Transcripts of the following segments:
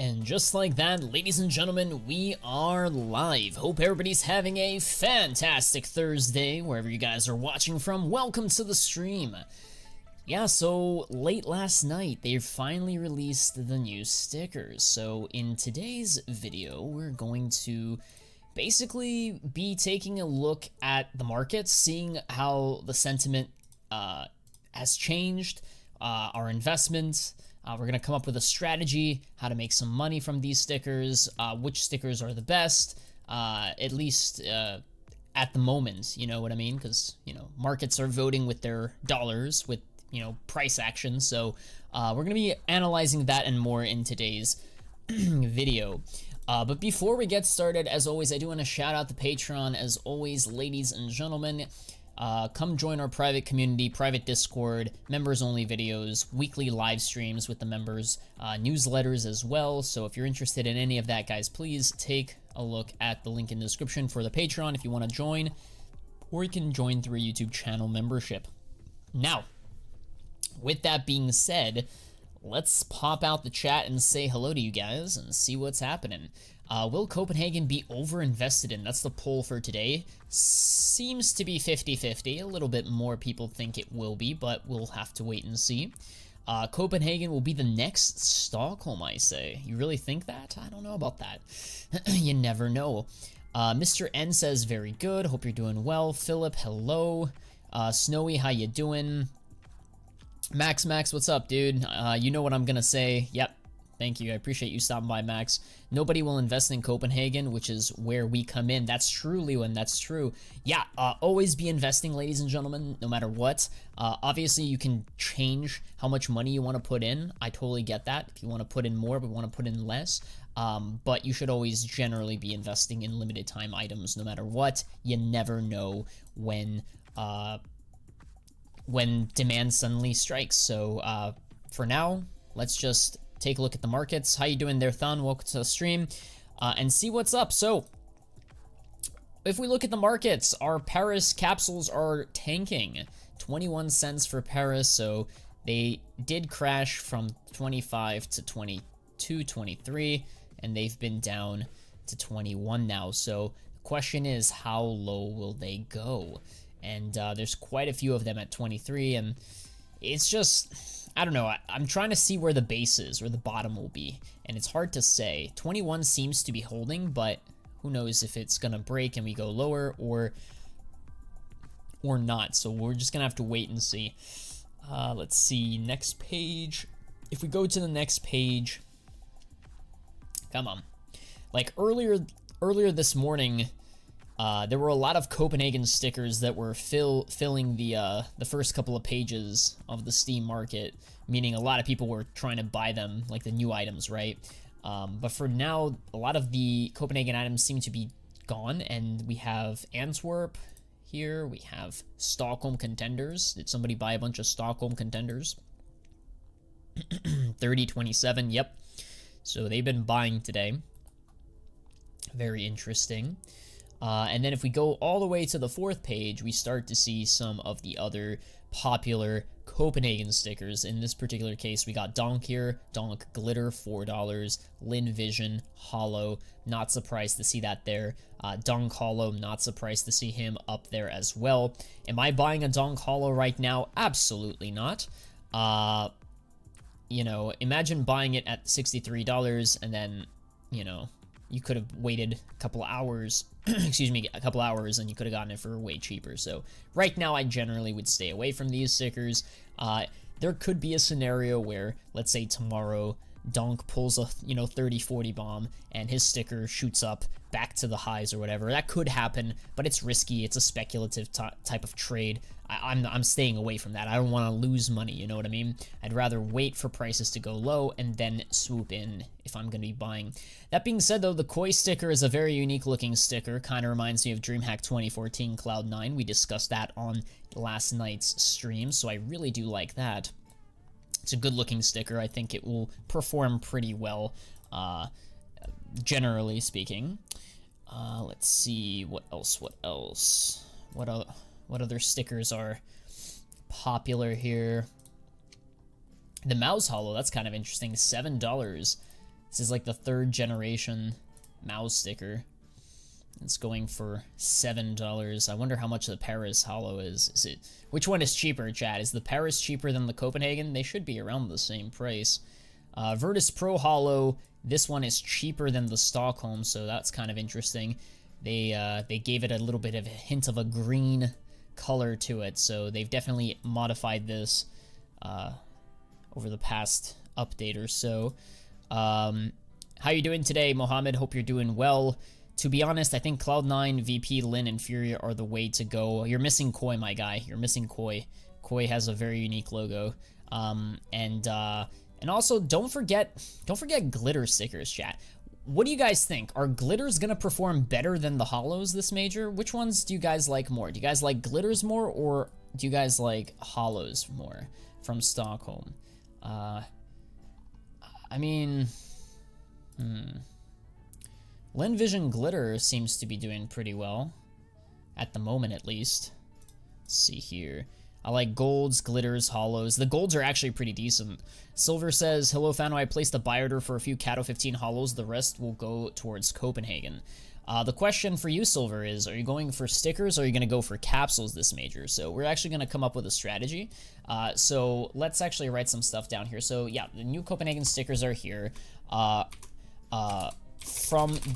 And just like that, ladies and gentlemen, we are live. Hope everybody's having a fantastic Thursday, wherever you guys are watching from. Welcome to the stream. Yeah, so late last night, they finally released the new stickers. So in today's video, we're going to basically be taking a look at the markets, seeing how the sentiment has changed, our investments. We're going to come up with a strategy, how to make some money from these stickers, which stickers are the best, at least at the moment, you know what I mean? Because, you know, markets are voting with their dollars, with, you know, price action. So we're going to be analyzing that and more in today's video. But before we get started, as always, I do want to shout out the Patreon. As always, ladies and gentlemen, come join our private community, private Discord, members-only videos, weekly live streams with the members, newsletters as well. So if you're interested in any of that, guys, please take a look at the link in the description for the Patreon if you want to join, or you can join through a YouTube channel membership. Now, with that being said, let's pop out the chat and say hello to you guys and see what's happening. Will Copenhagen be over-invested in? That's the poll for today. Seems to be 50-50. A little bit more people think it will be, but we'll have to wait and see. Copenhagen will be the next Stockholm, I say. You really think that? I don't know about that. You never know. Mr. N says, very good. Hope you're doing well. Philip, hello. Snowy, how you doing? Max, what's up, dude? You know what I'm gonna say. Yep. Thank you. I appreciate you stopping by, Max. Nobody will invest in Copenhagen, which is where we come in. That's true, Lewin. That's true. Yeah, always be investing, ladies and gentlemen, no matter what. Obviously, you can change how much money you want to put in. I totally get that. If you want to put in more but want to put in less. But you should always generally be investing in limited time items, no matter what. You never know when demand suddenly strikes. So for now, let's just take a look at the markets. How you doing there, Thun? Welcome to the stream, and see what's up. So if we look at the markets, our Paris capsules are tanking. 21 cents for Paris, so they did crash from 25 to 22, 23, and they've been down to 21 now. So the question is, how low will they go? And there's quite a few of them at 23, and it's just, I don't know, I'm trying to see where the base is, where the bottom will be, and it's hard to say. 21 seems to be holding, but who knows if it's gonna break and we go lower or not. So we're just gonna have to wait and see. Let's see, next page. If we go to the next page, come on. Like earlier this morning, there were a lot of Copenhagen stickers that were filling the first couple of pages of the Steam market, meaning a lot of people were trying to buy them, like the new items, right? But for now, a lot of the Copenhagen items seem to be gone, and we have Antwerp here, we have Stockholm contenders. Did somebody buy a bunch of Stockholm contenders? 3027, yep. So they've been buying today. Very interesting. And then if we go all the way to the fourth page, we start to see some of the other popular Copenhagen stickers. In this particular case, we got Donk here, Donk Glitter, $4, Lin Vision, Hollow, not surprised to see that there. Donk Hollow, not surprised to see him up there as well. Am I buying a Donk Hollow right now? Absolutely not. You know, imagine buying it at $63 and then, you know, you could have waited a couple hours, excuse me, a couple hours, and you could have gotten it for way cheaper. So right now, I generally would stay away from these stickers. There could be a scenario where, let's say tomorrow, Donk pulls a 30-40 bomb and his sticker shoots up back to the highs or whatever. That could happen, but it's risky. It's a speculative type of trade. I'm staying away from that. I don't want to lose money, you know what I mean? I'd rather wait for prices to go low and then swoop in if I'm going to be buying. That being said, though, the Koi sticker is a very unique looking sticker. Kind of reminds me of DreamHack 2014 Cloud9. We discussed that on last night's stream, so I really do like that. It's a good looking sticker. I think it will perform pretty well, generally speaking. Let's see, what else? What other stickers are popular here? The Mouse Hollow, that's kind of interesting. $7. This is like the 3rd generation mouse sticker. It's going for $7. I wonder how much the Paris Holo is. Which one is cheaper, chat? Is the Paris cheaper than the Copenhagen? They should be around the same price. Virtus Pro Holo, this one is cheaper than the Stockholm, so that's kind of interesting. They gave it a little bit of a hint of a green color to it, so they've definitely modified this over the past update or so. How you doing today, Mohammed? Hope you're doing well. To be honest, I think Cloud9, VP, Lin, and Furia are the way to go. You're missing Koi, my guy. You're missing Koi. Koi has a very unique logo. And also, don't forget glitter stickers, chat. What do you guys think? Are glitters gonna perform better than the holos this major? Which ones do you guys like more? Do you guys like glitters more, or do you guys like holos more from Stockholm? I mean, Lin Vision Glitter seems to be doing pretty well. At the moment, at least. Let's see here. I like golds, glitters, holos. The golds are actually pretty decent. Silver says, hello, Fano. I placed a buy order for a few Cato 15 holos. The rest will go towards Copenhagen. The question for you, Silver, is, are you going for stickers or are you going to go for capsules this major? So we're actually going to come up with a strategy. So let's actually write some stuff down here. So yeah, the new Copenhagen stickers are here. From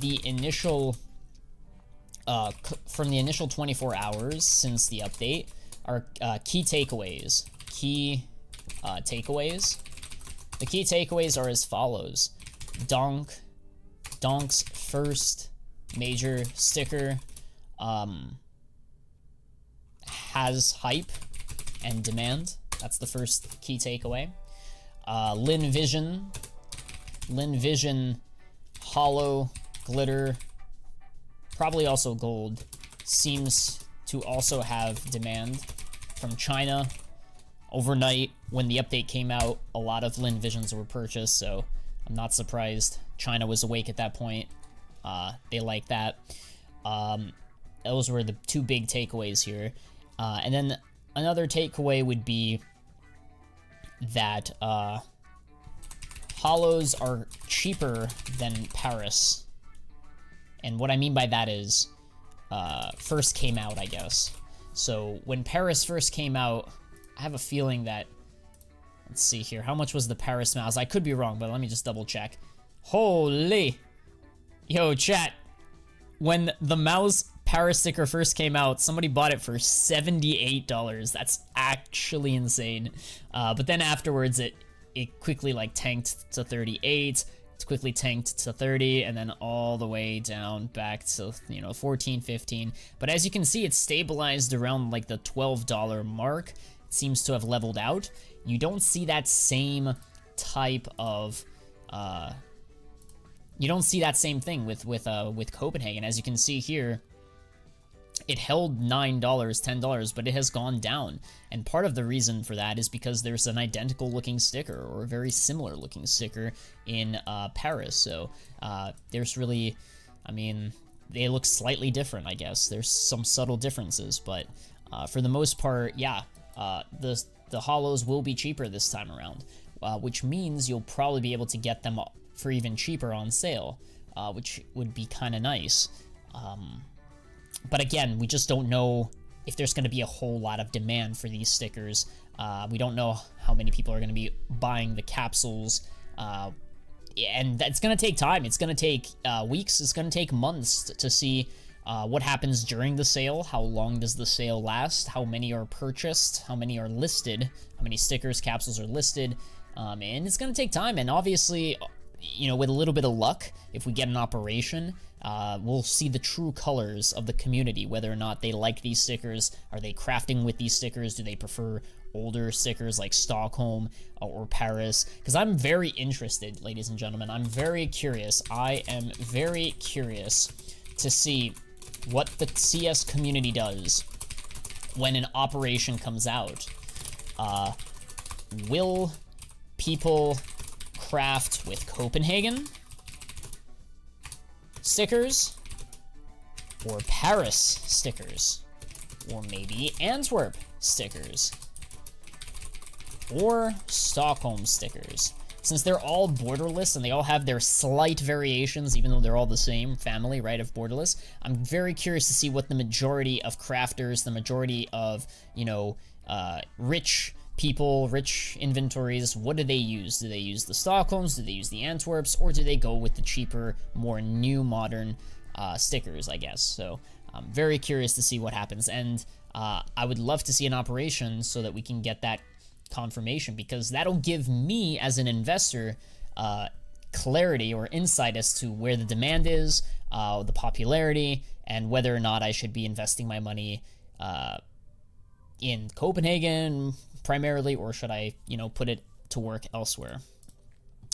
the initial 24 hours since the update, our key takeaways. The key takeaways are as follows. Donk's first major sticker has hype and demand. That's the first key takeaway. Lin Vision Holo glitter, probably also gold, seems to also have demand from China. Overnight, when the update came out, a lot of Lin Visions were purchased, so I'm not surprised China was awake at that point. They like that. Those were the 2 big takeaways here. And then another takeaway would be that holos are cheaper than Paris. And what I mean by that is, first came out, I guess. So when Paris first came out, I have a feeling that, let's see here, how much was the Paris mouse? I could be wrong, but let me just double check. Holy, yo, chat, when the mouse Paris sticker first came out, somebody bought it for $78. That's actually insane. But then afterwards, it quickly like tanked to 38. It's quickly tanked to 30, and then all the way down back to 14, 15. But as you can see, it's stabilized around like the $12 mark. It seems to have leveled out. You don't see that same type of you don't see that same thing with Copenhagen. As you can see here, it held $9, $10, but it has gone down. And part of the reason for that is because there's an identical looking sticker, or a very similar looking sticker in Paris. So there's really, I mean, they look slightly different, I guess. There's some subtle differences, but for the most part, yeah, the holos will be cheaper this time around, which means you'll probably be able to get them for even cheaper on sale, which would be kind of nice. But again, we just don't know if there's going to be a whole lot of demand for these stickers. We don't know how many people are going to be buying the capsules. And that's going to take time. It's going to take weeks. It's going to take months to see what happens during the sale. How long does the sale last? How many are purchased? How many are listed? How many stickers, capsules are listed? And it's going to take time. And obviously, with a little bit of luck, if we get an operation, we'll see the true colors of the community, whether or not they like these stickers. Are they crafting with these stickers? Do they prefer older stickers like Stockholm or Paris? Because I'm very interested, ladies and gentlemen. I'm very curious. I am very curious to see what the CS community does when an operation comes out. Will people craft with Copenhagen stickers, or Paris stickers, or maybe Antwerp stickers, or Stockholm stickers? since they're all borderless and they all have their slight variations, even though they're all the same family, right, of borderless, I'm very curious to see what the majority of crafters, the majority of, you know, rich people, rich inventories, what do they use? Do they use the Stockholms? Do they use the Antwerps? Or do they go with the cheaper, more new, modern stickers, I guess? So I'm very curious to see what happens. And I would love to see an operation so that we can get that confirmation, because that'll give me as an investor clarity or insight as to where the demand is, the popularity, and whether or not I should be investing my money in Copenhagen primarily, or should I, you know, put it to work elsewhere.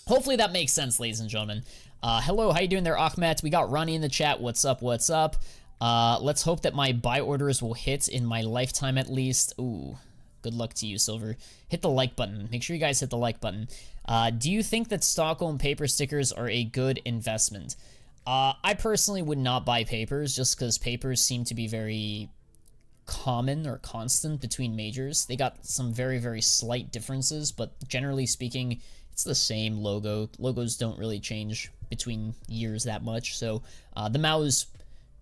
Hopefully that makes sense, ladies and gentlemen. Hello, how you doing there, Ahmed? We got Ronnie in the chat. What's up? What's up? Let's hope that my buy orders will hit in my lifetime at least. Ooh, good luck to you, Silver. Hit the like button. Make sure you guys hit the like button. Do you think that Stockholm paper stickers are a good investment? I personally would not buy papers, just because papers seem to be very common or constant between majors. They got some very, very slight differences, but generally speaking, it's the same logo. Logos don't really change between years that much, so the mouse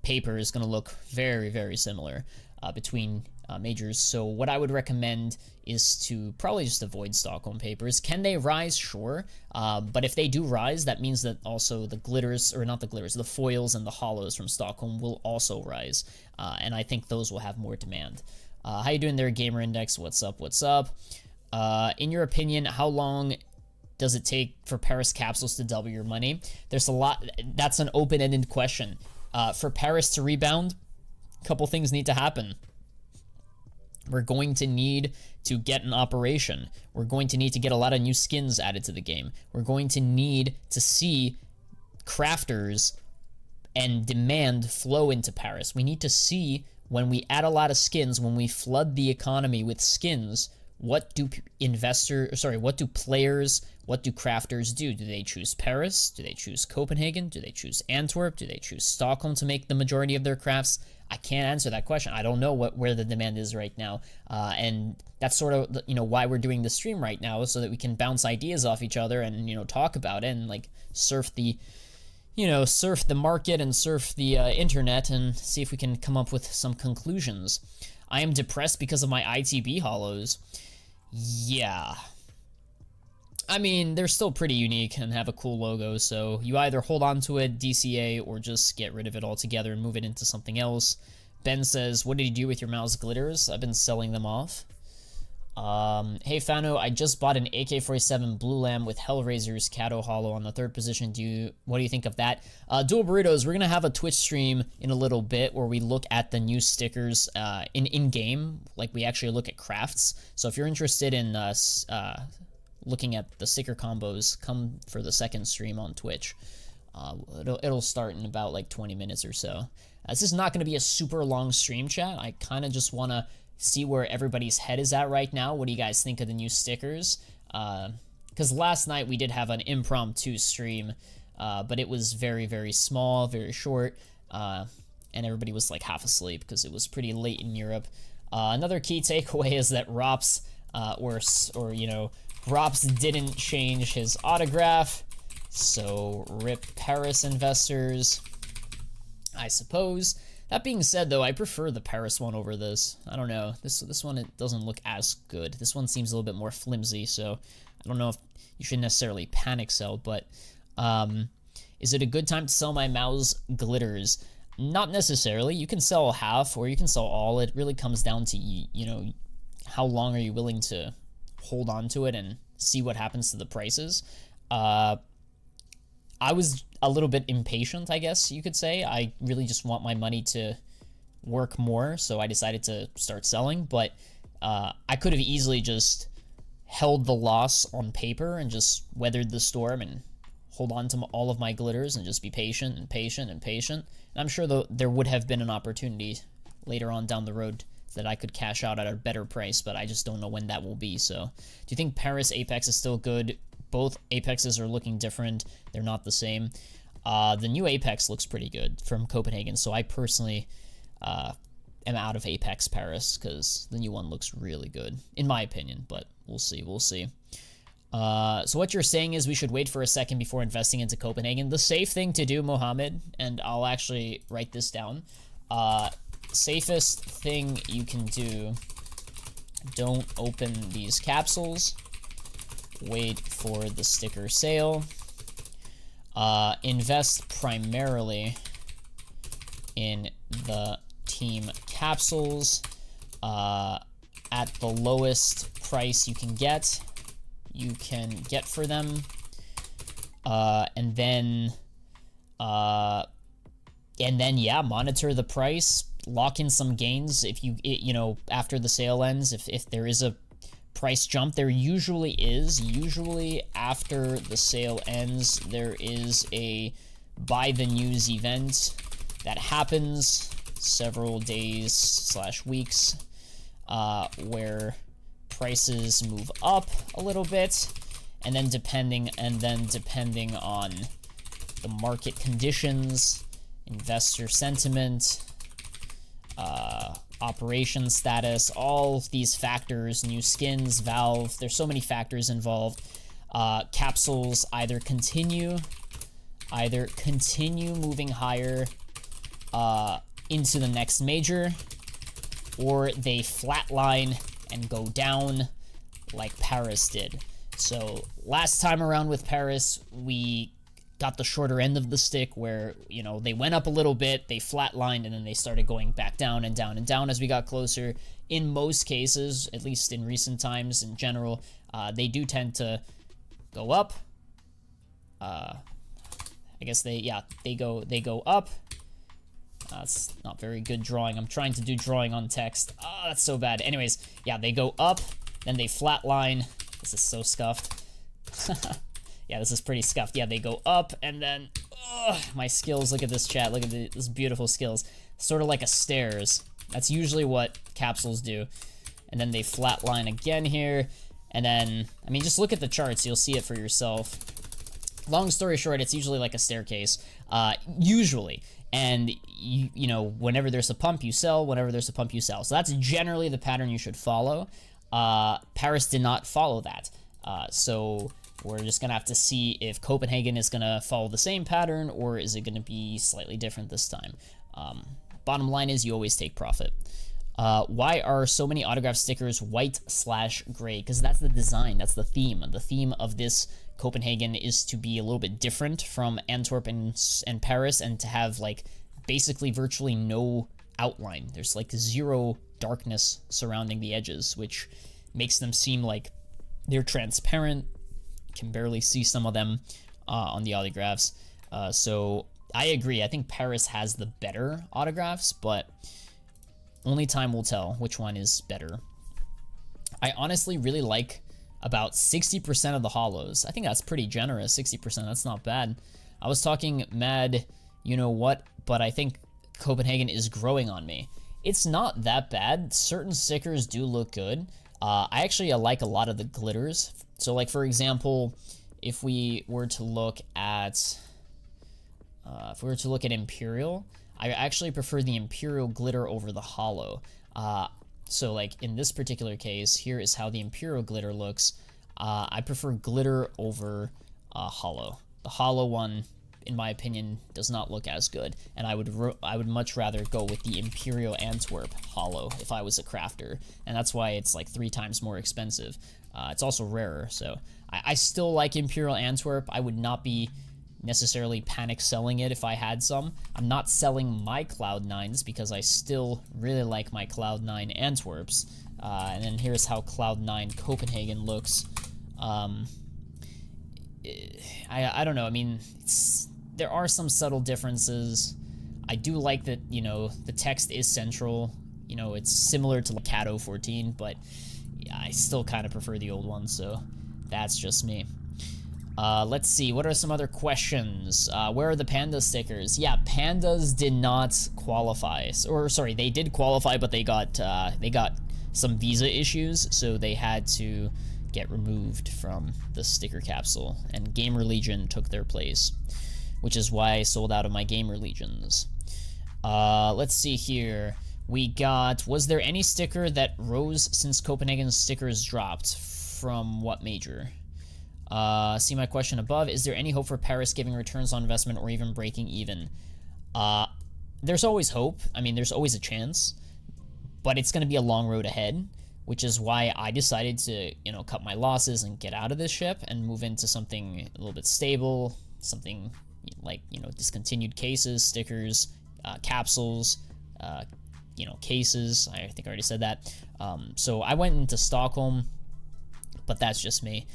paper is going to look very, very similar between majors. So what I would recommend is to probably just avoid Stockholm papers. Can they rise? Sure. But if they do rise, that means that also the glitters, or not the glitters, the foils and the hollows from Stockholm will also rise. And I think those will have more demand. How you doing there, Gamer Index? What's up? What's up? In your opinion, how long does it take for Paris capsules to double your money? There's a lot. That's an open-ended question. For Paris to rebound, a couple things need to happen. We're going to need to get an operation. We're going to need to get a lot of new skins added to the game. We're going to need to see crafters and demand flow into Paris. We need to see, when we add a lot of skins, when we flood the economy with skins, what do players, what do crafters do? Do they choose Paris? Do they choose Copenhagen? Do they choose Antwerp? Do they choose Stockholm to make the majority of their crafts? I can't answer that question. I don't know where the demand is right now. And that's sort of, you know, why we're doing the stream right now, so that we can bounce ideas off each other and, you know, talk about it and, like, surf the market and surf the internet and see if we can come up with some conclusions. I am depressed because of my ITB hollows. Yeah. I mean, they're still pretty unique and have a cool logo, so you either hold on to it, DCA, or just get rid of it altogether and move it into something else. Ben says, what did you do with your mouse glitters? I've been selling them off. Hey Fano, I just bought an AK-47 Blue Lamb with Hellraiser's Cato Hollow on the 3rd position. What do you think of that? Dual Burritos, we're gonna have a Twitch stream in a little bit where we look at the new stickers in-game, like we actually look at crafts. So if you're interested in looking at the sticker combos, come for the 2nd stream on Twitch. It'll start in about like 20 minutes or so. This is not going to be a super long stream, chat. I kind of just want to see where everybody's head is at right now. What do you guys think of the new stickers? Because last night we did have an impromptu stream, but it was very, very small, very short, and everybody was like half asleep because it was pretty late in Europe. Another key takeaway is that Rops, Rops didn't change his autograph, so rip Paris investors, I suppose. That being said, though, I prefer the Paris one over this. I don't know. This one, it doesn't look as good. This one seems a little bit more flimsy, so I don't know if you should necessarily panic sell, but is it a good time to sell my mouse glitters? Not necessarily. You can sell half or you can sell all. It really comes down to, you know, how long are you willing to hold on to it and see what happens to the prices. I was a little bit impatient, I guess you could say. I really just want my money to work more, so I decided to start selling, but I could have easily just held the loss on paper and just weathered the storm and hold on to all of my glitters and just be patient and patient and patient. And I'm sure there would have been an opportunity later on down the road that I could cash out at a better price, but I just don't know when that will be. So do you think Paris Apex is still good? Both Apexes are looking different. They're not the same. The new Apex looks pretty good from Copenhagen, so I personally am out of Apex Paris because the new one looks really good, in my opinion, but we'll see, we'll see. So what you're saying is we should wait for a second before investing into Copenhagen. The safe thing to do, Mohammed, and I'll actually write this down. Safest thing you can do, don't open these capsules. Wait for the sticker sale. Invest primarily in the team capsules at the lowest price you can get for them, and then yeah, monitor the price, lock in some gains if you know, after the sale ends, if there is a price jump. There usually is. Usually after the sale ends, there is a buy the news event that happens several days / weeks, where prices move up a little bit, and then depending on the market conditions, investor sentiment, operation status, all of these factors, new skins, Valve, there's so many factors involved. Capsules either continue moving higher into the next major, or they flatline and go down like Paris did. So last time around with Paris, we got the shorter end of the stick, where, you know, they went up a little bit, they flatlined, and then they started going back down and down and down as we got closer. In most cases, at least in recent times in general, they do tend to go up. I guess they go up. That's not very good drawing. I'm trying to do drawing on text. Oh, that's so bad. Anyways, yeah, they go up, then they flatline. This is so scuffed. Yeah, this is pretty scuffed. Yeah, they go up, and then, my skills, look at this, chat. Look at this beautiful skills. Sort of like a stairs. That's usually what capsules do. And then they flatline again here, and then, I mean, just look at the charts. You'll see it for yourself. Long story short, it's usually like a staircase. Usually. And, you know, whenever there's a pump, you sell. Whenever there's a pump, you sell. So that's generally the pattern you should follow. Paris did not follow that. So we're just going to have to see if Copenhagen is going to follow the same pattern, or is it going to be slightly different this time. Bottom line is you always take profit. Why are so many autograph stickers white/gray? Because that's the design. That's the theme. The theme of this Copenhagen is to be a little bit different from Antwerp and Paris, and to have, like, basically virtually no outline. There's, like, zero darkness surrounding the edges, which makes them seem like they're transparent. You can barely see some of them on the autographs. So I agree. I think Paris has the better autographs, but only time will tell which one is better. I honestly really like about 60% of the holos. I think that's pretty generous. 60%, that's not bad. I was talking mad, you know what, but I think Copenhagen is growing on me. It's not that bad. Certain stickers do look good. I actually like a lot of the glitters. So, like, for example, if we were to look at Imperial, I actually prefer the Imperial glitter over the holo. So, like, in this particular case, here is how the Imperial glitter looks. I prefer glitter over holo. The holo one, in my opinion, does not look as good, and I would much rather go with the Imperial Antwerp holo if I was a crafter, and that's why it's like 3 times more expensive. It's also rarer, so I still like Imperial Antwerp. I would not be necessarily panic selling it if I had some. I'm not selling my Cloud9s because I still really like my Cloud9 Antwerps. And then here's how Cloud9 Copenhagen looks. I don't know. I mean, there are some subtle differences. I do like that, you know, the text is central. You know, it's similar to Cato 14, but yeah, I still kind of prefer the old one, so that's just me. Let's see, what are some other questions? Where are the panda stickers? Yeah, pandas did not qualify. Or, sorry, they did qualify, but they got some visa issues, so they had to get removed from the sticker capsule, and Gamer Legion took their place, which is why I sold out of my Gamer Legions. Let's see here. We got, was there any sticker that rose since Copenhagen's stickers dropped? From what major? See my question above. Is there any hope for Paris giving returns on investment or even breaking even? There's always hope. I mean, there's always a chance, but it's going to be a long road ahead, which is why I decided to, you know, cut my losses and get out of this ship and move into something a little bit stable, something like, you know, discontinued cases, stickers, capsules, you know, cases. I think I already said that. So I went into Stockholm, but that's just me.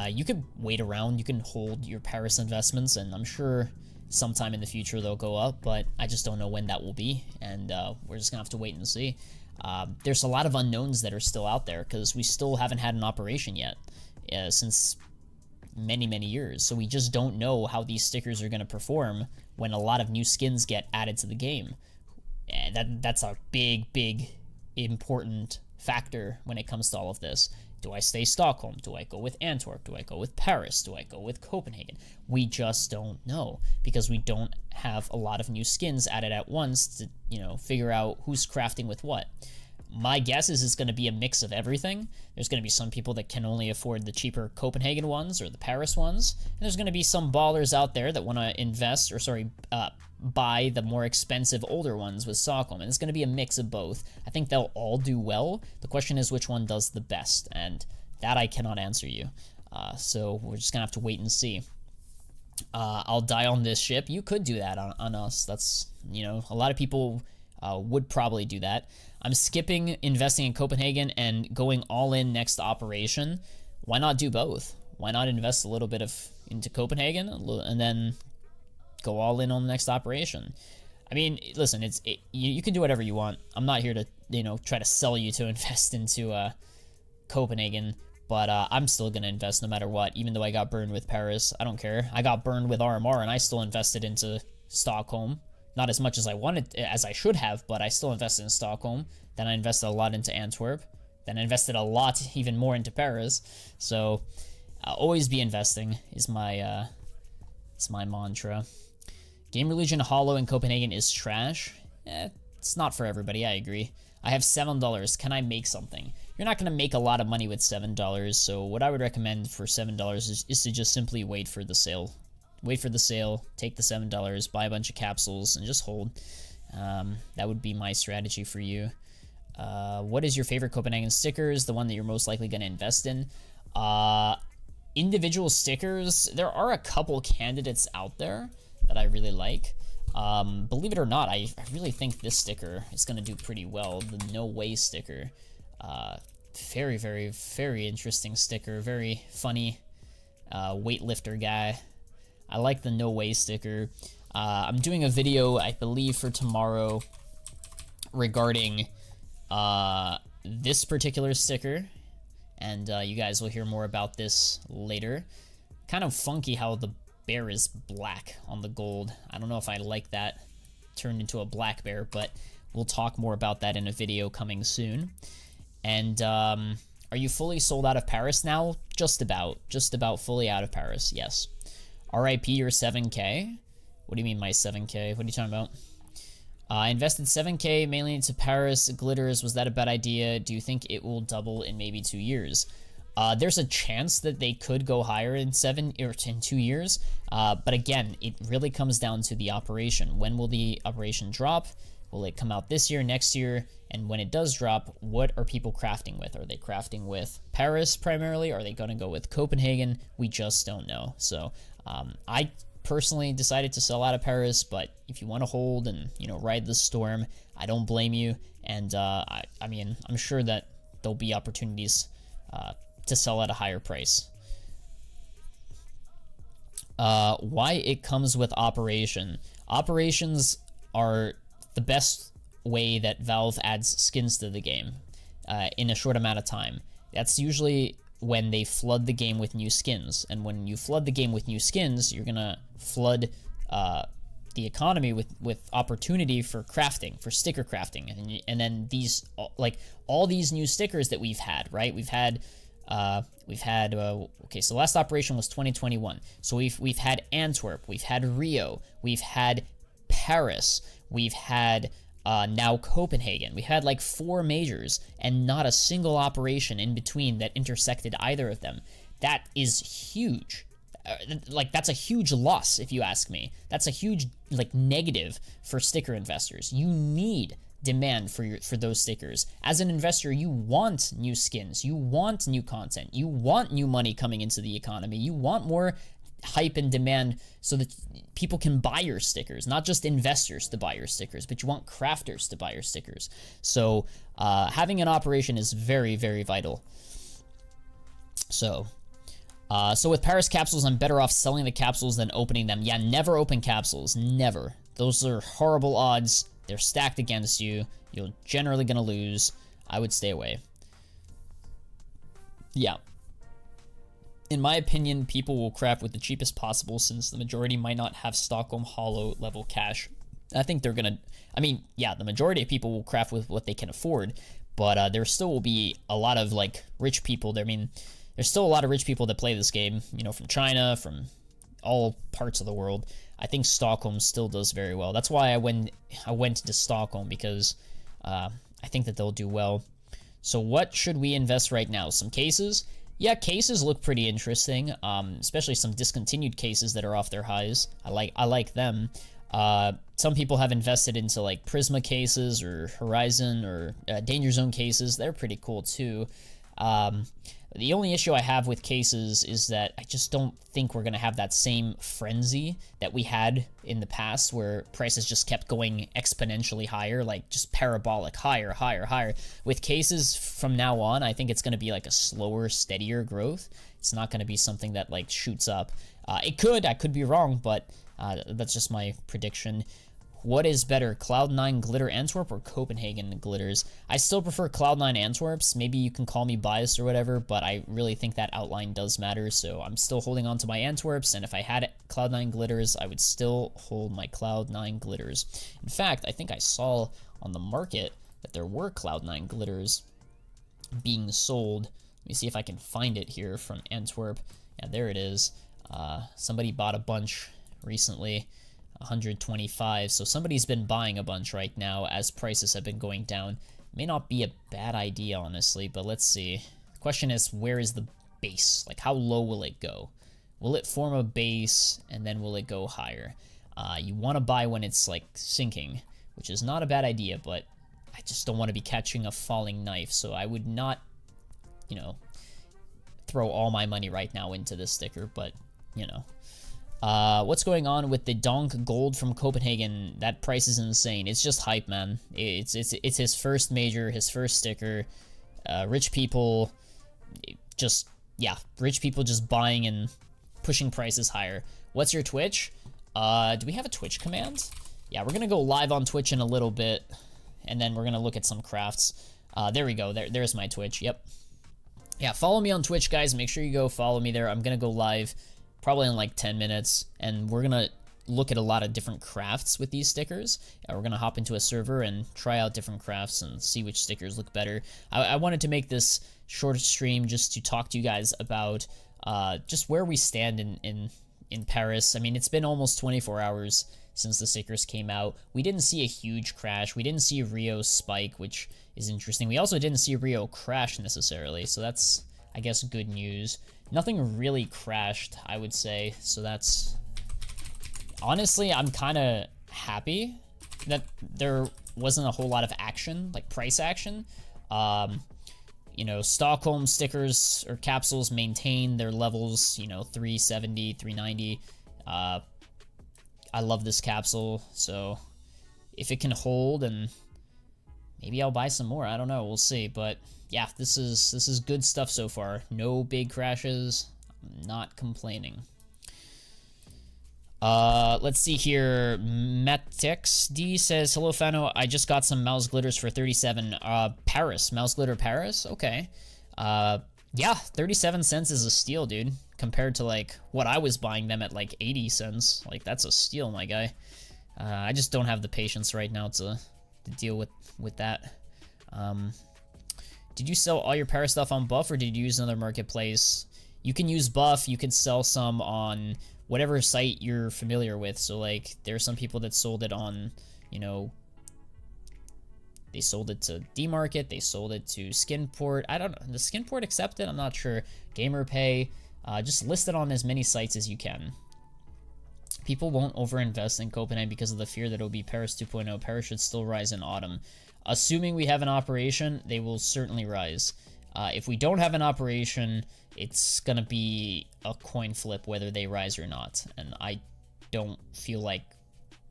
You could wait around, you can hold your Paris investments, and I'm sure sometime in the future they'll go up, but I just don't know when that will be, and we're just gonna have to wait and see. There's a lot of unknowns that are still out there because we still haven't had an operation yet since many years, so we just don't know how these stickers are going to perform when a lot of new skins get added to the game. And that's a big important factor when it comes to all of this. Do I stay Stockholm? Do I go with Antwerp? Do I go with Paris? Do I go with Copenhagen? We just don't know because we don't have a lot of new skins added at once to, you know, figure out who's crafting with what. My guess is it's going to be a mix of everything. There's going to be some people that can only afford the cheaper Copenhagen ones or the Paris ones. And there's going to be some ballers out there that want to invest, or sorry, buy the more expensive older ones with Stockholm. And it's going to be a mix of both. I think they'll all do well. The question is which one does the best. And that I cannot answer you. So we're just going to have to wait and see. I'll die on this ship. You could do that on us. That's, you know, a lot of people would probably do that. I'm skipping investing in Copenhagen and going all in next operation. Why not do both? Why not invest a little bit into Copenhagen and then go all in on the next operation? I mean, listen, you can do whatever you want. I'm not here to, you know, try to sell you to invest into Copenhagen, but I'm still gonna invest no matter what. Even though I got burned with Paris, I don't care. I got burned with RMR, and I still invested into Stockholm. Not as much as I wanted, as I should have, but I still invested in Stockholm. Then I invested a lot into Antwerp. Then I invested a lot, even more, into Paris. So, always be investing is my mantra. Game Religion Hollow in Copenhagen is trash. It's not for everybody. I agree. I have $7. Can I make something? You're not gonna make a lot of money with $7. So what I would recommend for $7 is to just simply wait for the sale. Wait for the sale, take the $7, buy a bunch of capsules, and just hold. That would be my strategy for you. What is your favorite Copenhagen stickers? The one that you're most likely going to invest in? Individual stickers, there are a couple candidates out there that I really like. Believe it or not, I really think this sticker is going to do pretty well. The No Way sticker. Very interesting sticker. Very funny weightlifter guy. I like the No Way sticker. I'm doing a video, I believe, for tomorrow regarding this particular sticker, and you guys will hear more about this later. Kind of funky how the bear is black on the gold. I don't know if I like that turned into a black bear, but we'll talk more about that in a video coming soon. And are you fully sold out of Paris now? Just about fully out of Paris, yes. RIP your 7K? What do you mean my 7K? What are you talking about? I invested 7K mainly into Paris glitters. Was that a bad idea? Do you think it will double in maybe 2 years? There's a chance that they could go higher in 2 years. But again, it really comes down to the operation. When will the operation drop? Will it come out this year, next year? And when it does drop, what are people crafting with? Are they crafting with Paris primarily? Are they going to go with Copenhagen? We just don't know. So I personally decided to sell out of Paris, but if you want to hold and, you know, ride the storm, I don't blame you. And I mean, I'm sure that there'll be opportunities to sell at a higher price. Why it comes with operation. Operations are the best way that Valve adds skins to the game in a short amount of time. That's usually when they flood the game with new skins. And when you flood the game with new skins, you're gonna flood the economy with opportunity for crafting, for sticker crafting. And then these, like, all these new stickers that we've had, right? We've had, okay, so last operation was 2021. So we've had Antwerp, we've had Rio, we've had Paris, we've had now Copenhagen. We had like 4 majors and not a single operation in between that intersected either of them. that is huge. Like, that's a huge loss, if you ask me. That's a huge, like, negative for sticker investors. You need demand for those stickers. As an investor, you want new skins, you want new content, you want new money coming into the economy, you want more hype and demand so that people can buy your stickers, not just investors to buy your stickers, but you want crafters to buy your stickers. So having an operation is very, very vital. So with Paris capsules, I'm better off selling the capsules than opening them. Yeah, never open capsules, never. Those are horrible odds. They're stacked against you. You're generally gonna lose. I would stay away. Yeah. In my opinion, people will craft with the cheapest possible since the majority might not have Stockholm Hollow level cash. I think they're gonna, I mean, yeah, the majority of people will craft with what they can afford, but there still will be a lot of, like, rich people there. I mean, there's still a lot of rich people that play this game, you know, from China, from all parts of the world. I think Stockholm still does very well. That's why I went to Stockholm, because I think that they'll do well. So what should we invest right now? Some cases? Yeah, cases look pretty interesting, especially some discontinued cases that are off their highs. I like them. Some people have invested into, like, Prisma cases or Horizon or Danger Zone cases. They're pretty cool too. The only issue I have with cases is that I just don't think we're going to have that same frenzy that we had in the past, where prices just kept going exponentially higher, like just parabolic, higher, higher, higher. With cases from now on, I think it's going to be like a slower, steadier growth. It's not going to be something that, like, shoots up. I could be wrong, but that's just my prediction. What is better, Cloud9 Glitter Antwerp or Copenhagen Glitters? I still prefer Cloud9 Antwerps. Maybe you can call me biased or whatever, but I really think that outline does matter, so I'm still holding on to my Antwerps, and if I had Cloud9 Glitters, I would still hold my Cloud9 Glitters. In fact, I think I saw on the market that there were Cloud9 Glitters being sold. Let me see if I can find it here from Antwerp. Yeah, there it is. Somebody bought a bunch recently. 125, so somebody's been buying a bunch right now as prices have been going down. May not be a bad idea, honestly, but let's see. The question is, where is the base? Like, how low will it go? Will it form a base, and then will it go higher? You want to buy when it's, like, sinking, which is not a bad idea, but I just don't want to be catching a falling knife, so I would not, you know, throw all my money right now into this sticker, but, you know. What's going on with the Donk Gold from Copenhagen? That price is insane. It's just hype, man. It's his first major, his first sticker. Rich people just, yeah, rich people just buying and pushing prices higher. What's your Twitch? Do we have a Twitch command? Yeah, we're gonna go live on Twitch in a little bit, and then we're gonna look at some crafts. There we go. There's my Twitch. Yep. Yeah, follow me on Twitch, guys. Make sure you go follow me there. I'm gonna go live probably in like 10 minutes, and we're gonna look at a lot of different crafts with these stickers. We're gonna hop into a server and try out different crafts and see which stickers look better. I wanted to make this short stream just to talk to you guys about just where we stand in Paris. I mean, it's been almost 24 hours since the stickers came out. We didn't see a huge crash. We didn't see Rio spike, which is interesting. We also didn't see Rio crash necessarily, so that's, I guess, good news. Nothing really crashed, I would say, so that's... Honestly, I'm kind of happy that there wasn't a whole lot of action, like price action. You know, Stockholm stickers or capsules maintain their levels, you know, 370, 390. I love this capsule, so if it can hold, and maybe I'll buy some more. I don't know, we'll see, but yeah, this is good stuff so far. No big crashes. I'm not complaining. Let's see here. Matix D says, hello Fano, I just got some mouse glitters for 37. Paris, mouse glitter Paris? Okay. Yeah, 37 cents is a steal, dude. Compared to like what I was buying them at like 80 cents. Like, that's a steal, my guy. I just don't have the patience right now to deal with that. Did you sell all your Paris stuff on Buff, or did you use another marketplace? You can use Buff, you can sell some on whatever site you're familiar with. So like, there are some people that sold it on, you know, they sold it to D-Market, they sold it to Skinport. I don't know, does Skinport accept it? I'm not sure. GamerPay. Just list it on as many sites as you can. People won't overinvest in Copenhagen because of the fear that it'll be Paris 2.0. Paris should still rise in autumn. Assuming we have an operation, they will certainly rise. If we don't have an operation, it's going to be a coin flip whether they rise or not. And I don't feel like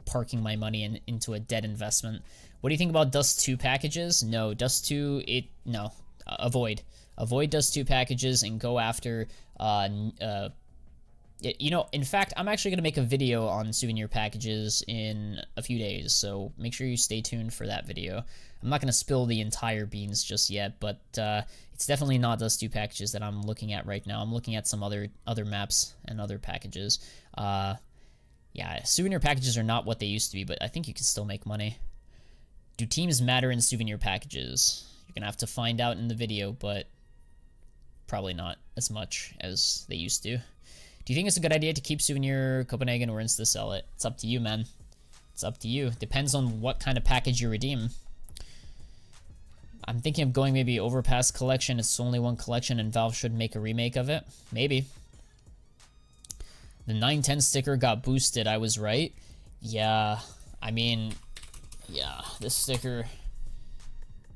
parking my money into a dead investment. What do you think about Dust 2 packages? No, Dust 2, no. Avoid. Avoid Dust 2 packages and go after, you know, in fact, I'm actually going to make a video on souvenir packages in a few days, so make sure you stay tuned for that video. I'm not going to spill the entire beans just yet, but it's definitely not Dust 2 packages that I'm looking at right now. I'm looking at some other maps and other packages. Yeah, souvenir packages are not what they used to be, but I think you can still make money. Do teams matter in souvenir packages? You're going to have to find out in the video, but probably not as much as they used to. Do you think it's a good idea to keep souvenir Copenhagen or insta sell it? It's up to you, man. It's up to you. Depends on what kind of package you redeem. I'm thinking of going maybe Overpass collection. It's only one collection and Valve should make a remake of it. Maybe. The 910 sticker got boosted. I was right. Yeah. I mean, yeah, this sticker.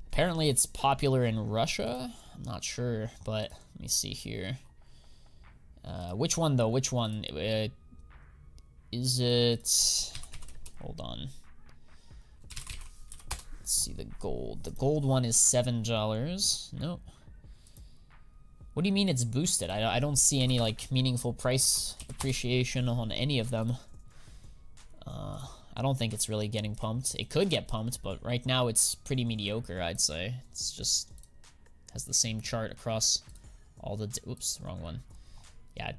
Apparently it's popular in Russia. I'm not sure, but let me see here. Which one though? Which one? Is it? Hold on. Let's see the gold. The gold one is $7. Nope. What do you mean it's boosted? I don't see any like meaningful price appreciation on any of them. I don't think it's really getting pumped. It could get pumped, but right now it's pretty mediocre, I'd say. It's just has the same chart across all the. Oops, wrong one. Yeah.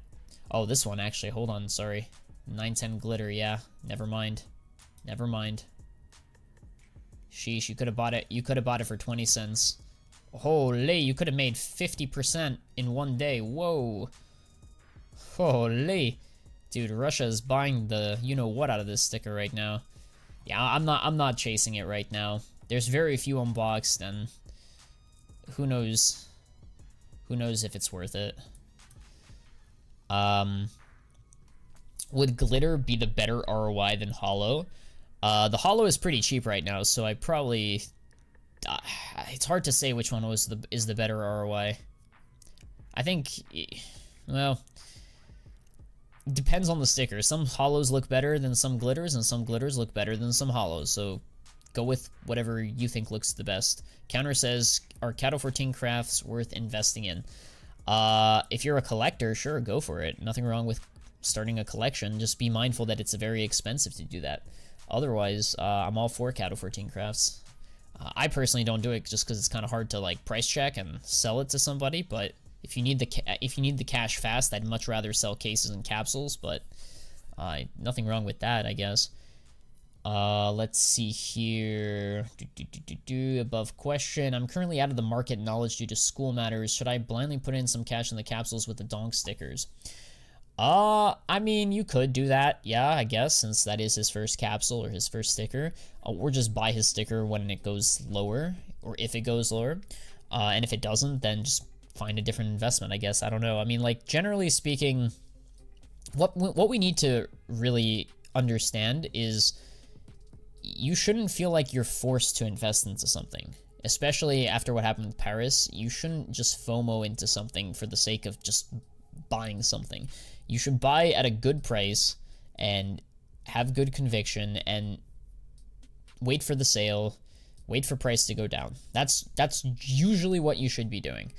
Oh, this one actually. Hold on, sorry. 910 glitter. Yeah. Never mind. Never mind. Sheesh, you could have bought it. You could have bought it for 20 cents. Holy, you could have made 50% in one day. Whoa. Holy. Dude, Russia is buying the you-know-what out of this sticker right now. Yeah, I'm not chasing it right now. There's very few unboxed, and who knows? Who knows if it's worth it? Would glitter be the better ROI than hollow? The hollow is pretty cheap right now, so I probably... it's hard to say which one is the better ROI. I think... Well... Depends on the sticker. Some hollows look better than some glitters, and some glitters look better than some hollows, so go with whatever you think looks the best. Counter says, are Cato 14 crafts worth investing in? If you're a collector, sure, go for it. Nothing wrong with starting a collection. Just be mindful that it's very expensive to do that. Otherwise, I'm all for Cato 14 crafts. I personally don't do it just because it's kind of hard to like price check and sell it to somebody, but if you need the cash fast, I'd much rather sell cases and capsules, but nothing wrong with that, I guess. Let's see here. Above question. I'm currently out of the market knowledge due to school matters. Should I blindly put in some cash in the capsules with the donk stickers? I mean, you could do that, yeah, I guess, since that is his first capsule or his first sticker. Or just buy his sticker when it goes lower, or if it goes lower. And if it doesn't, then just find a different investment, I guess. I don't know. I mean, like, generally speaking, what we need to really understand is you shouldn't feel like you're forced to invest into something. Especially after what happened with Paris, you shouldn't just FOMO into something for the sake of just buying something. You should buy at a good price and have good conviction and wait for the sale, wait for price to go down. That's usually what you should be doing.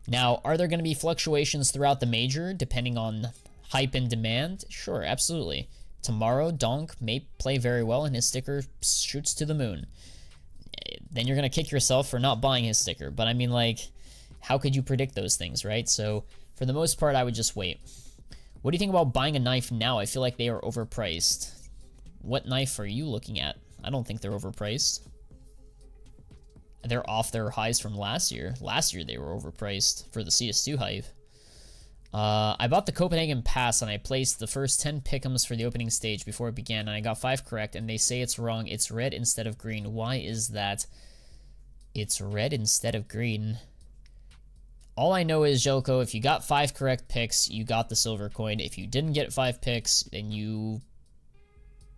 Now, are there going to be fluctuations throughout the major depending on hype and demand? Sure, absolutely. Tomorrow, Donk may play very well and his sticker shoots to the moon. Then you're going to kick yourself for not buying his sticker. But I mean, like, how could you predict those things, right? So, for the most part, I would just wait. What do you think about buying a knife now? I feel like they are overpriced. What knife are you looking at? I don't think they're overpriced. They're off their highs from last year. Last year they were overpriced for the CS2 hype. I bought the Copenhagen pass and I placed the first 10 pick'ems for the opening stage before it began, and I got 5 correct, and they say it's wrong. It's red instead of green. Why is that? It's red instead of green. All I know is, Joko, if you got 5 correct picks, you got the silver coin. If you didn't get 5 picks, then you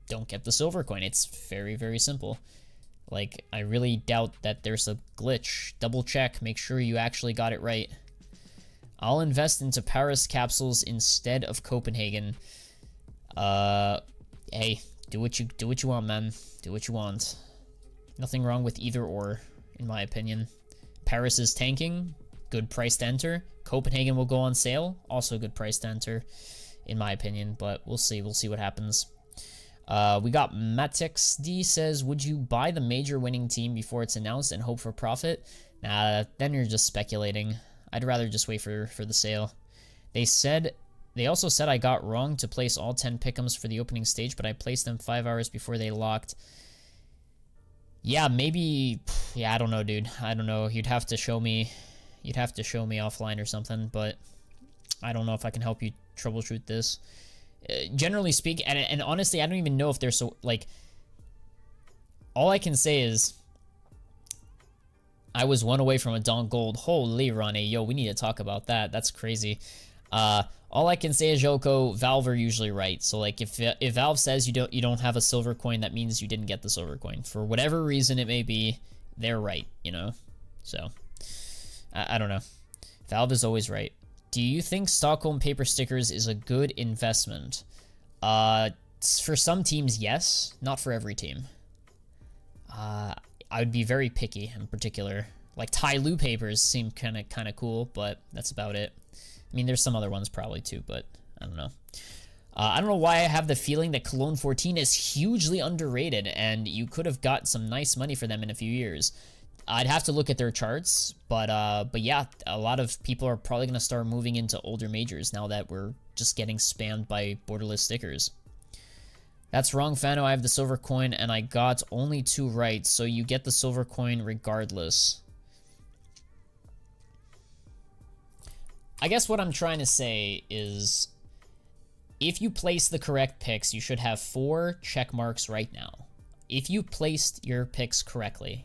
don't get the silver coin. It's very, very simple. Like, I really doubt that there's a glitch. Double check, make sure you actually got it right. I'll invest into Paris capsules instead of Copenhagen. Hey, do what you want, man. Do what you want. Nothing wrong with either or, in my opinion. Paris is tanking, good price to enter. Copenhagen will go on sale, also good price to enter, in my opinion, but we'll see. We'll see what happens. We got Matix D says, would you buy the major winning team before it's announced and hope for profit? Nah, then you're just speculating. I'd rather just wait for the sale. They also said I got wrong to place all 10 pick'ems for the opening stage, but I placed them 5 hours before they locked. Yeah, maybe. Yeah, I don't know, dude. I don't know. You'd have to show me offline or something, but I don't know if I can help you troubleshoot this. Generally speaking, and honestly, I don't even know if they're so, like, all I can say is I was 1 away from a Don Gold. Holy Ronnie, yo, we need to talk about that. That's crazy. All I can say is, Yoko, Valve are usually right. So, like, if Valve says you don't have a silver coin, that means you didn't get the silver coin. For whatever reason it may be, they're right, you know? So, I don't know. Valve is always right. Do you think Stockholm paper stickers is a good investment? For some teams, yes. Not for every team. I would be very picky in particular. Like, Tai Lu papers seem kind of cool, but that's about it. I mean, there's some other ones probably too, but I don't know. I don't know why I have the feeling that Cologne 14 is hugely underrated, and you could have got some nice money for them in a few years. I'd have to look at their charts, but yeah, a lot of people are probably going to start moving into older majors now that we're just getting spammed by borderless stickers. That's wrong, Fano. I have the silver coin, and I got only 2 right, so you get the silver coin regardless. I guess what I'm trying to say is, if you place the correct picks, you should have 4 check marks right now. If you placed your picks correctly,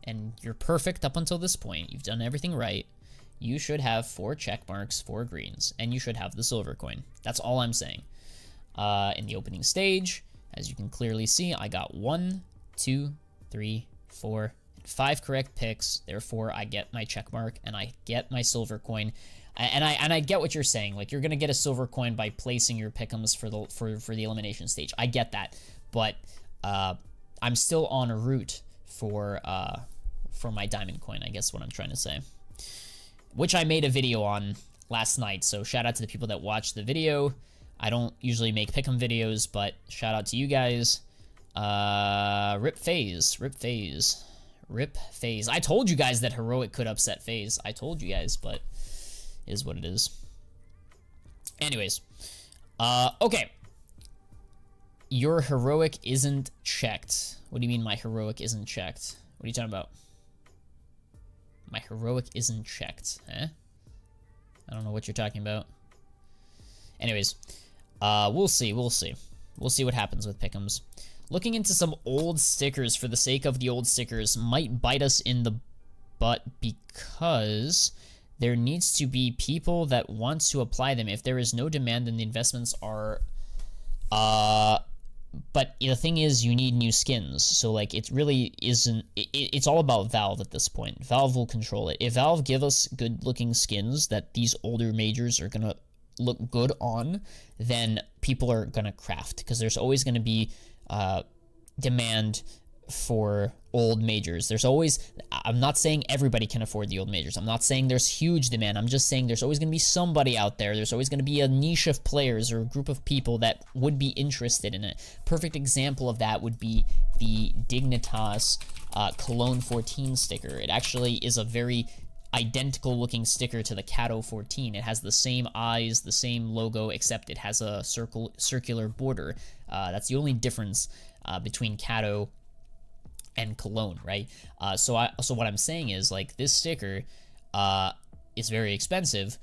and you're perfect up until this point, you've done everything right, you should have 4 check marks, 4 greens, and you should have the silver coin. That's all I'm saying. In the opening stage, as you can clearly see, I got 1, 2, 3, 4, and 5 correct picks. Therefore, I get my check mark, and I get my silver coin. And I get what you're saying. Like, you're gonna get a silver coin by placing your pick'ems for the elimination stage. I get that, but I'm still on a route for my diamond coin. I guess what I'm trying to say, which I made a video on last night. So shout out to the people that watched the video. I don't usually make pick'em videos, but shout out to you guys. Rip FaZe. I told you guys that heroic could upset FaZe. I told you guys, but is what it is. Anyways, okay. Your heroic isn't checked. What do you mean my heroic isn't checked? What are you talking about? My heroic isn't checked, eh? I don't know what you're talking about. Anyways, we'll see. We'll see what happens with pick'ems. Looking into some old stickers for the sake of the old stickers might bite us in the butt because there needs to be people that want to apply them. If there is no demand, then the investments are... But the thing is, you need new skins. So, like, it really isn't... It's all about Valve at this point. Valve will control it. If Valve give us good-looking skins that these older majors are going to look good on, then people are going to craft. Because there's always going to be demand for old majors. There's always... I'm not saying everybody can afford the old majors. I'm not saying there's huge demand. I'm just saying there's always going to be somebody out there. There's always going to be a niche of players or a group of people that would be interested in it. Perfect example of that would be the Dignitas Cologne 14 sticker. It actually is a very identical looking sticker to the Cato 14. It has the same eyes, the same logo, except it has a circular border. That's the only difference between Cato and Cologne, right? So what I'm saying is, like, this sticker is very expensive,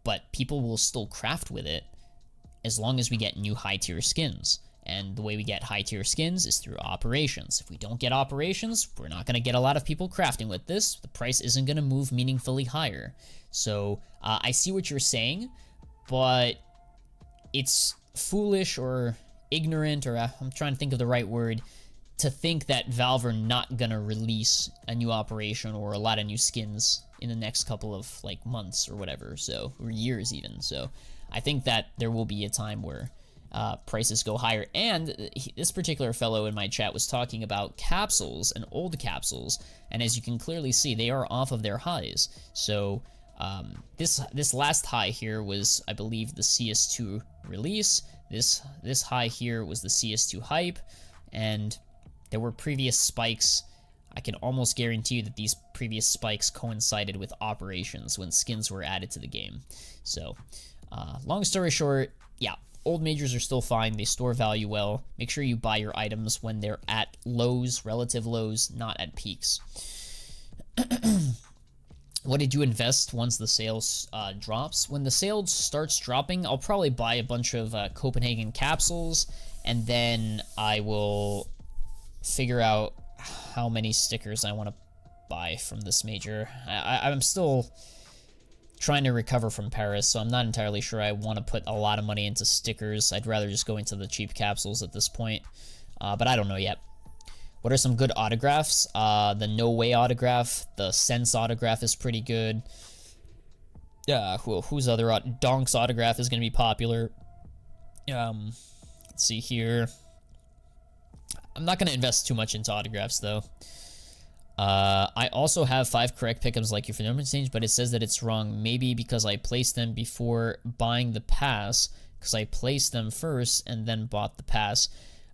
but people will still craft with it as long as we get new high tier skins. And the way we get high tier skins is through operations. If we don't get operations, we're not going to get a lot of people crafting with this. The price isn't going to move meaningfully higher. So I see what you're saying, but it's foolish or ignorant, or I'm trying to think of the right word, to think that Valve are not going to release a new operation or a lot of new skins in the next couple of like months or whatever, so, or years even. So I think that there will be a time where prices go higher. And this particular fellow in my chat was talking about capsules and old capsules, and as you can clearly see, they are off of their highs. So this last high here was, I believe, the CS2 release. This high here was the CS2 hype, and there were previous spikes. I can almost guarantee you that these previous spikes coincided with operations when skins were added to the game. So, long story short, yeah, old majors are still fine. They store value well. Make sure you buy your items when they're at lows, relative lows, not at peaks. What did you invest once the sales drops? When the sales starts dropping, I'll probably buy a bunch of Copenhagen capsules, and then I will figure out how many stickers I want to buy from this major. I'm still trying to recover from Paris, so I'm not entirely sure I want to put a lot of money into stickers. I'd rather just go into the cheap capsules at this point, but I don't know yet. What are some good autographs? The No Way autograph, the Sense autograph is pretty good. Whose other Donk's autograph is going to be popular. Let's see here. I'm not going to invest too much into autographs, though. I also have 5 correct pick'ems like you for the number change, but it says that it's wrong. Maybe because I placed them before buying the pass, because I placed them first and then bought the pass.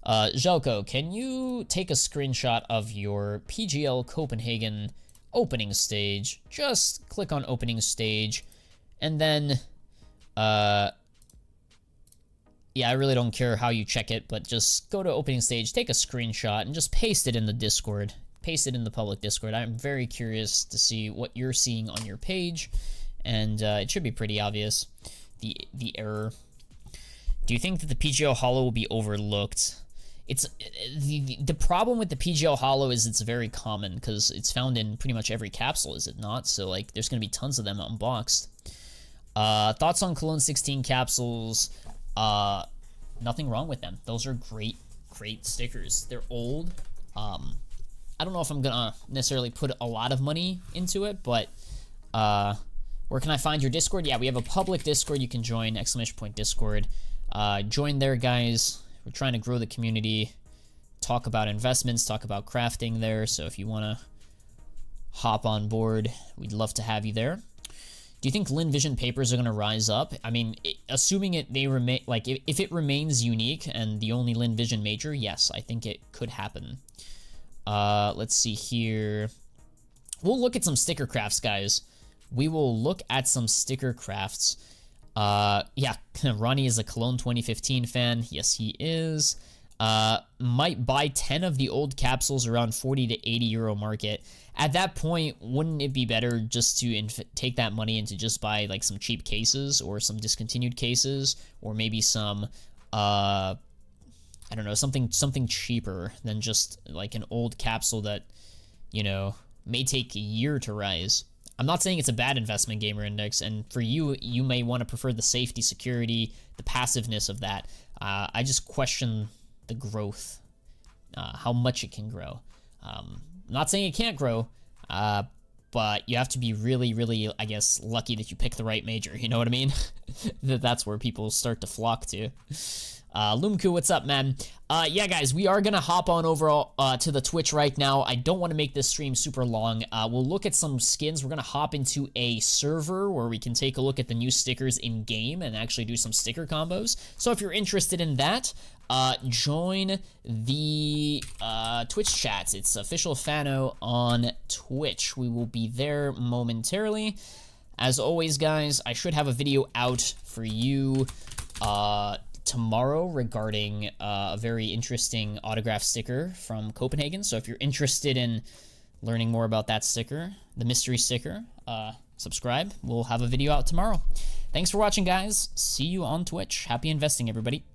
Jelko, can you take a screenshot of your PGL Copenhagen opening stage? Just click on opening stage, and then, yeah, I really don't care how you check it, but just go to opening stage, take a screenshot, and just paste it in the Discord. Paste it in the public Discord. I'm very curious to see what you're seeing on your page, and it should be pretty obvious, the error. Do you think that the PGL Holo will be overlooked? It's the problem with the PGL Holo is it's very common because it's found in pretty much every capsule, is it not? So like, there's gonna be tons of them unboxed. Thoughts on Cologne 16 capsules? Nothing wrong with them. Those are great stickers. They're old. I don't know if I'm gonna necessarily put a lot of money into it, but where can I find your Discord? Yeah, we have a public Discord you can join, !Discord. Join there, guys. We're trying to grow the community, talk about investments, talk about crafting there, so if you want to hop on board, we'd love to have you there. Do you think Lin Vision papers are going to rise up? I mean, assuming they remain, like, if it remains unique and the only Lin Vision major, yes, I think it could happen. Let's see here. We'll look at some sticker crafts, guys. We will look at some sticker crafts. Yeah, Ronnie is a Cologne 2015 fan. Yes, he is. Might buy 10 of the old capsules around 40 to 80 euro market. At that point, wouldn't it be better just to take that money and to just buy like some cheap cases or some discontinued cases, or maybe some, I don't know, something cheaper than just like an old capsule that, you know, may take a year to rise. I'm not saying it's a bad investment, Gamer Index, and for you, you may want to prefer the safety, security, the passiveness of that. I just question the growth, how much it can grow. I'm not saying it can't grow, but you have to be really, really, I guess, lucky that you pick the right major, you know what I mean? That's where people start to flock to. Lumku, what's up, man? Yeah, guys, we are gonna hop on over to the Twitch right now. I don't want to make this stream super long. We'll look at some skins. We're gonna hop into a server where we can take a look at the new stickers in game and actually do some sticker combos. So if you're interested in that, join the Twitch chats. It's official Fano on Twitch. We will be there momentarily. As always, guys, I should have a video out for you tomorrow regarding a very interesting autograph sticker from Copenhagen. So if you're interested in learning more about that sticker, the mystery sticker, subscribe. We'll have a video out tomorrow. Thanks for watching, guys. See you on Twitch. Happy investing, everybody.